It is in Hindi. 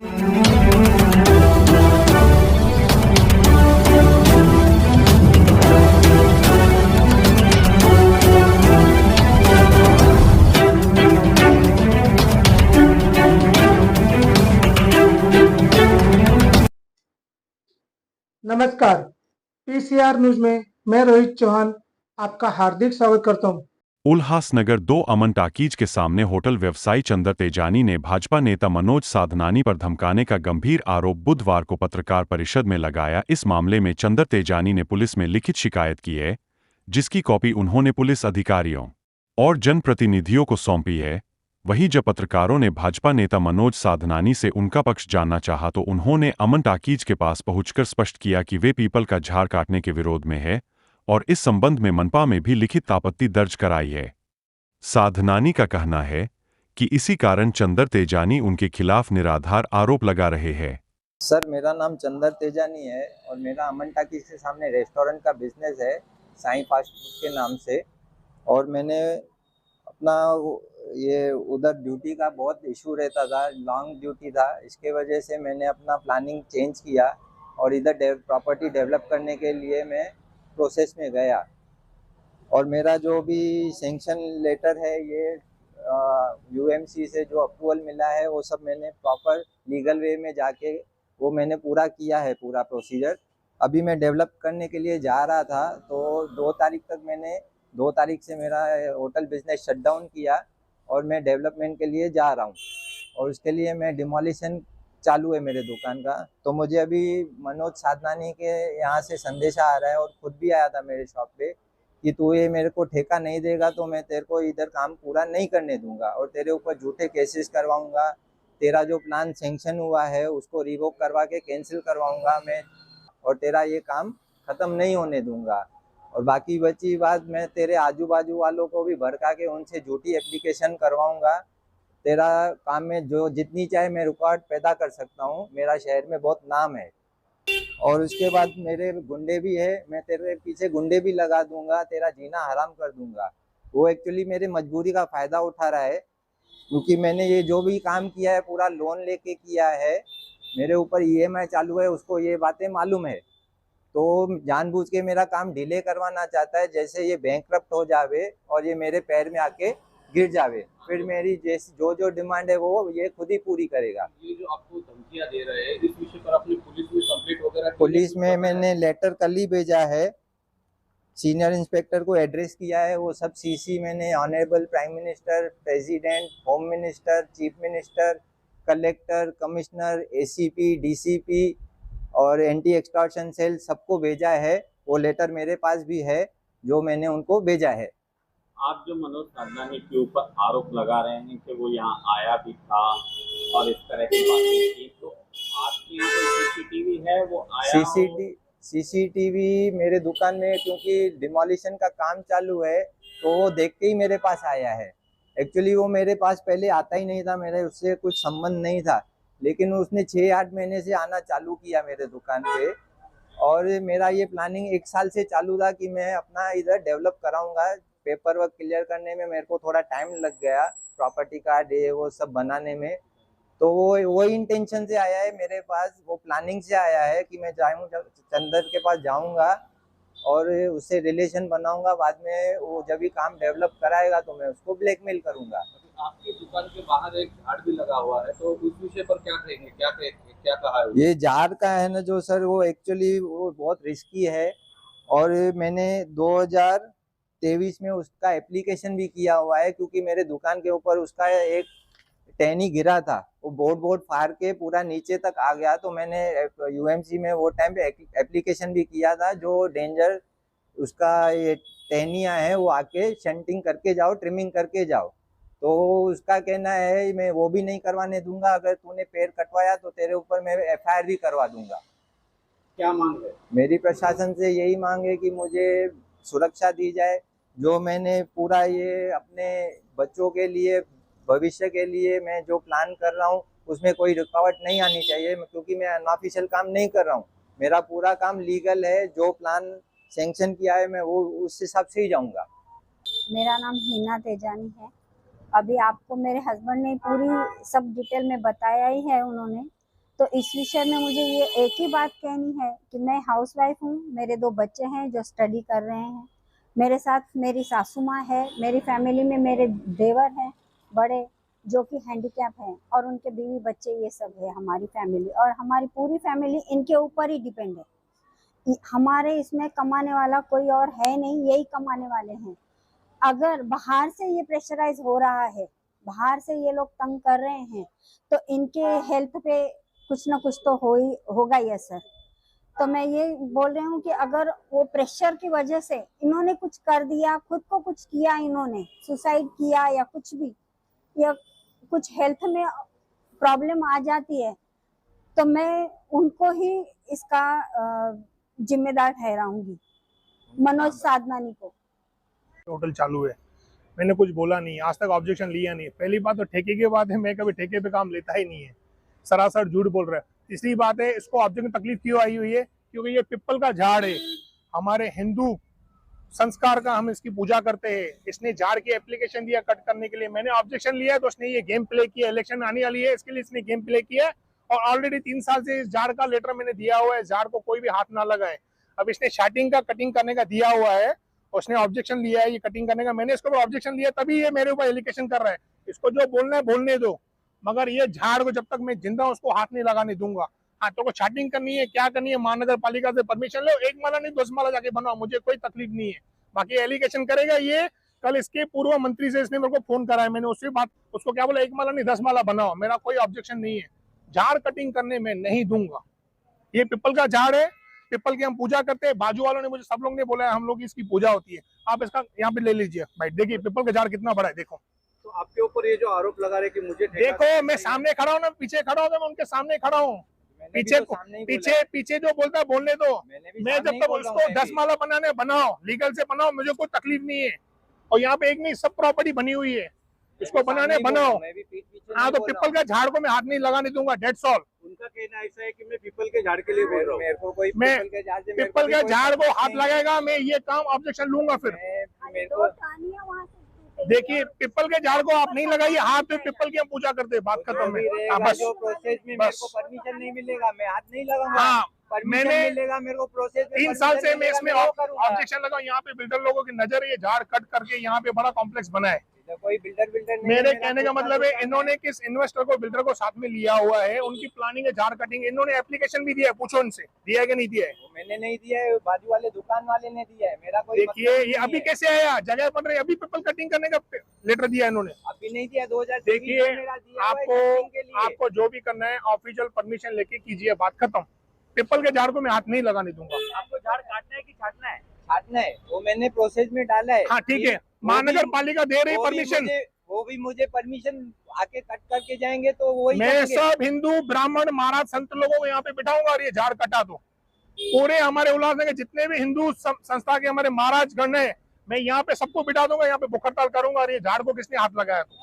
नमस्कार, पीसीआर न्यूज में मैं रोहित चौहान आपका हार्दिक स्वागत करता हूं। उल्हासनगर 2 अमन टाकीज के सामने होटल व्यवसायी चंदर तेजानी ने भाजपा नेता मनोज साधनानी पर धमकाने का गंभीर आरोप बुधवार को पत्रकार परिषद में लगाया। इस मामले में चंदर तेजानी ने पुलिस में लिखित शिकायत की है, जिसकी कॉपी उन्होंने पुलिस अधिकारियों और जनप्रतिनिधियों को सौंपी है। वहीं जब पत्रकारों ने भाजपा नेता मनोज साधनानी से उनका पक्ष जानना चाहा तो उन्होंने अमन टाकीज के पास पहुंचकर स्पष्ट किया कि वे पीपल का झाड़ काटने के विरोध में है और इस संबंध में मनपा में भी लिखित आपत्ति दर्ज कराई है। साधनानी का कहना है कि इसी कारण चंदर तेजानी उनके खिलाफ निराधार आरोप लगा रहे हैं। सर, मेरा नाम चंदर तेजानी है और मेरा अमन टाकीज के सामने रेस्टोरेंट का बिजनेस है साईं फास्ट फूड के नाम से। और मैंने अपना ये उधर ड्यूटी का बहुत इशू रहता था, लॉन्ग ड्यूटी था, इसके वजह से मैंने अपना प्लानिंग चेंज किया और इधर प्रॉपर्टी डेवलप करने के लिए मैं प्रोसेस में गया। और मेरा जो भी सैंक्शन लेटर है ये यूएमसी से जो अप्रूवल मिला है वो सब मैंने प्रॉपर लीगल वे में जाके वो मैंने पूरा किया है, पूरा प्रोसीजर। अभी मैं डेवलप करने के लिए जा रहा था तो 2 तारीख से मेरा होटल बिजनेस शट डाउन किया और मैं डेवलपमेंट के लिए जा रहा हूँ और उसके लिए मैं डिमोलिशन चालू है मेरे दुकान का। तो मुझे अभी मनोज साधनानी के यहाँ से संदेशा आ रहा है और खुद भी आया था मेरे शॉप पे कि तू ये मेरे को ठेका नहीं देगा तो मैं तेरे को इधर काम पूरा नहीं करने दूंगा और तेरे ऊपर झूठे केसेस करवाऊंगा, तेरा जो प्लान सैंक्शन हुआ है उसको रिवोक करवा के कैंसिल करवाऊंगा मैं और तेरा ये काम ख़त्म नहीं होने दूंगा। और बाकी बची बात, मैं तेरे आजू बाजू वालों को भी भड़का के उनसे झूठी एप्लीकेशन करवाऊंगा। तेरा काम में जो जितनी चाहे मैं रुकावट पैदा कर सकता हूँ, मेरा शहर में बहुत नाम है। और उसके बाद मेरे गुंडे भी है, मैं तेरे पीछे गुंडे भी लगा दूंगा, तेरा जीना हराम कर दूंगा। वो एक्चुअली मेरे मजबूरी का फ़ायदा उठा रहा है क्योंकि मैंने ये जो भी काम किया है पूरा लोन लेके किया है, मेरे ऊपर ईएमआई चालू है, उसको ये बातें मालूम है। तो जानबूझ के मेरा काम डिले करवाना चाहता है, जैसे ये बैंकक्रप्ट हो जावे और ये मेरे पैर में आके गिर जावे, फिर मेरी जैसी जो डिमांड है वो ये खुद ही पूरी करेगा। ये जो आपको धमकियां दे रहे हैं, इस विषय पर आपने पुलिस में कंप्लेंट वगैरह पुलिस में मैंने लेटर कल ही भेजा है, सीनियर इंस्पेक्टर को एड्रेस किया है। वो सब सीसी मैंने honourable prime minister, president, home minister, chief minister, collector, commissioner, ACP, DCP और एंटी एक्सटॉर्शन सेल सबको भेजा है। वो लेटर मेरे पास भी है जो मैंने उनको भेजा है। आप जो मनोज साधनानी के ऊपर आरोप लगा रहे हैं कि वो यहाँ आया भी था और इस तरह की बातें की, तो आपकी जो सीसीटीवी है वो आया सीसीटीवी मेरे दुकान में, क्योंकि डिमोलिशन का काम चालू है तो वो देख के ही मेरे पास आया है। एक्चुअली वो मेरे पास पहले आता ही नहीं था, मेरे उससे कुछ संबंध नहीं था, लेकिन उसने 6-8 महीने से आना चालू किया मेरे दुकान पे। और मेरा ये प्लानिंग 1 साल से चालू था कि मैं अपना इधर डेवलप कराऊंगा। पेपर वर्क क्लियर करने में मेरे को थोड़ा टाइम लग गया, प्रॉपर्टी कार्ड ये वो सब बनाने में। तो वो इंटेंशन से आया है मेरे पास, वो प्लानिंग से आया है कि मैं जाऊँ चंदर के पास जाऊंगा और उससे रिलेशन बनाऊंगा, बाद में वो जब भी काम डेवलप कराएगा तो मैं उसको ब्लैकमेल करूंगा। आपकी दुकान के बाहर एक झाड़ भी लगा हुआ है, तो उस विषय पर क्या कहेंगे, क्या कहा है? ये झाड़ का है ना जो सर, वो एक्चुअली वो बहुत रिस्की है और मैंने 2023 में उसका एप्लीकेशन भी किया हुआ है, क्योंकि मेरे दुकान के ऊपर उसका एक टहनी गिरा था, वो बोर्ड फाड़ के पूरा नीचे तक आ गया। तो मैंने यूएमसी में वो टाइम पे एप्लीकेशन भी किया था, जो डेंजर उसका ये टहनियाँ है वो आके शंटिंग करके जाओ, ट्रिमिंग करके जाओ। तो उसका कहना है मैं वो भी नहीं करवाने दूंगा, अगर तूने पेड़ कटवाया तो तेरे ऊपर मैं एफआईआर भी करवा दूंगा। क्या मांग है मेरी प्रशासन से? यही मांग है कि मुझे सुरक्षा दी जाए। जो मैंने पूरा ये अपने बच्चों के लिए, भविष्य के लिए मैं जो प्लान कर रहा हूँ उसमें कोई रुकावट नहीं आनी चाहिए, क्योंकि मैं अनऑफिशियल काम नहीं कर रहा हूँ, मेरा पूरा काम लीगल है। जो प्लान सैंक्शन किया है मैं वो उस हिसाब से ही जाऊँगा। मेरा नाम हिना तेजानी है। अभी आपको मेरे हस्बैंड ने पूरी सब डिटेल में बताया ही है उन्होंने। तो इस विषय में मुझे ये एक ही बात कहनी है कि मैं हाउसवाइफ हूँ, मेरे 2 बच्चे हैं जो स्टडी कर रहे हैं, मेरे साथ मेरी सासू माँ है, मेरी फैमिली में मेरे देवर हैं बड़े जो कि हैंडीकैप हैं, और उनके बीवी बच्चे, ये सब है हमारी फैमिली, और हमारी पूरी फैमिली इनके ऊपर ही डिपेंड है। हमारे इसमें कमाने वाला कोई और है नहीं, यही कमाने वाले हैं। अगर बाहर से ये प्रेशराइज हो रहा है, बाहर से ये लोग तंग कर रहे हैं, तो इनके हेल्थ पे कुछ ना कुछ तो होगा ही असर। तो मैं ये बोल रही हूँ कि अगर वो प्रेशर की वजह से इन्होंने कुछ कर दिया, खुद को कुछ किया, इन्होंने सुसाइड किया या कुछ भी, या कुछ हेल्थ में प्रॉब्लम आ जाती है, तो मैं उनको ही इसका जिम्मेदार ठहराऊंगी, मनोज साधनानी को। होटल चालू है, मैंने कुछ बोला नहीं, आज तक ऑब्जेक्शन लिया नहीं। पहली बात तो ठेके की बात है, मैं कभी ठेके पे काम लेता ही नहीं है, सरासर झूठ बोल रहा है। तीसरी बात है, इसको ऑब्जेक्शन तकलीफ क्यों आई हुई है, क्योंकि ये पिपल का झाड़ है, हमारे हिंदू संस्कार का हम इसकी पूजा करते हैं। इसने झाड़ की एप्लीकेशन दिया कट करने के लिए, मैंने ऑब्जेक्शन लिया तो उसने ये गेम प्ले किया। इलेक्शन आने वाली है, इसके लिए इसने गेम प्ले किया, और ऑलरेडी 3 साल से इस झाड़ का लेटर मैंने दिया हुआ है, झाड़ को कोई भी हाथ ना लगाए। अब इसने स्टार्टिंग का कटिंग करने का दिया हुआ है, उसने ऑब्जेक्शन लिया है ये कटिंग करने का, मैंने इसके ऊपर ऑब्जेक्शन लिया, तभी ये मेरे ऊपर एलिगेशन कर रहा है। इसको जो बोलना है बोलने दो, मगर ये झाड़ को जब तक मैं जिंदा हूं उसको हाथ नहीं लगाने दूंगा। हाँ, तो को छाटिंग करनी है, क्या करनी है, महानगर पालिका से परमिशन लो, 1 माला नहीं 10 माला जाके बनाओ, मुझे कोई तकलीफ नहीं है। बाकी एलिगेशन करेगा ये, कल इसके पूर्व मंत्री से इसने मेरे को फोन करा है, मैंने उससे बात, उसको क्या बोला, 1 माला नहीं 10 माला बनाओ, मेरा कोई ऑब्जेक्शन नहीं है, झाड़ कटिंग करने में नहीं दूंगा। ये पिपल का झाड़ है, पिपल की हम पूजा करते हैं, बाजू वालों ने मुझे, सब लोग ने बोला है हम लोग इसकी पूजा होती है। आप इसका यहाँ पे ले लीजिए भाई, देखिए पिपल का झाड़ कितना बड़ा है, देखो। तो आपके ऊपर ये जो आरोप लगा रहे कि मुझे देखो, मैं सामने खड़ा हूँ ना, पीछे खड़ा हूँ, मैं उनके सामने खड़ा हूँ, पीछे जो बोलता है बोलने दो। मैं जब तक उसको 10 माला बनाने बनाओ, लीगल से बनाओ, मुझे कोई तकलीफ नहीं है। और यहाँ पे एक नहीं, सब प्रॉपर्टी बनी हुई है, इसको बनाने बनाओ। हाँ, तो पिपल का झाड़ को मैं हाथ नहीं लगाने दूंगा, डेट्स ऑल। उनका कहना ऐसा है कि मैं पीपल के झाड़ के लिए बोल रहा हूँ, मेरे को कोई पिपल के झाड़ को हाथ लगाएगा, मैं ये काम ऑब्जेक्शन लूंगा। फिर देखिए, पिपल के झाड़ को आप नहीं लगाइए हाथ, पे पिपल की हम पूजा करते हैं, बात खत्म है। बस प्रोसेस में मेरे को परमिशन नहीं मिलेगा, मैं हाथ नहीं लगाऊंगा। हाँ, मैंने मिलेगा मेरे को प्रोसेस में, 3 साल से मैं इसमें ऑब्जेक्शन लगाऊं। यहाँ पे बिल्डर लोगों की नजर है, ये झाड़ कट करके यहाँ पे बड़ा कॉम्प्लेक्स बना है। कोई बिल्डर नहीं, मेरे कहने का मतलब है, इन्होंने किस इन्वेस्टर को, बिल्डर को साथ में लिया हुआ है, उनकी प्लानिंग है झाड़ कटिंग। इन्होंने एप्लीकेशन भी दिया है, पूछो उनसे, दिया है कि नहीं दिया है। मैंने नहीं दिया है, बाजू वाले दुकान वाले ने दिया है, मेरा कोई देखिए ये अभी कैसे आया, जगह बन रही, अभी पिपल कटिंग करने का लेटर दिया इन्होंने, अभी नहीं दिया। 2000 देखिए, आपको जो भी करना है ऑफिशियल परमिशन लेके कीजिए, बात खत्म। पिपल के झाड़ को मैं हाथ नहीं लगाने दूंगा। आपको झाड़ काटना है कि छाटना है? छाटना है, वो मैंने प्रोसेस में डाला है। हाँ ठीक है, महानगर पालिका दे रही परमिशन, वो भी मुझे परमिशन आके कट करके जाएंगे तो वही मैं सब हिंदू ब्राह्मण महाराज संत लोगों को यहाँ पे बिठाऊंगा, और ये झाड़ कटा दो। पूरे हमारे उल्लासनगर जितने भी हिंदू संस्था के हमारे महाराज गण है, मैं यहाँ पे सबको बिठा दूंगा, यहाँ पे बुख हड़ताल करूंगा, और ये झाड़ को किसने हाथ लगाया तो।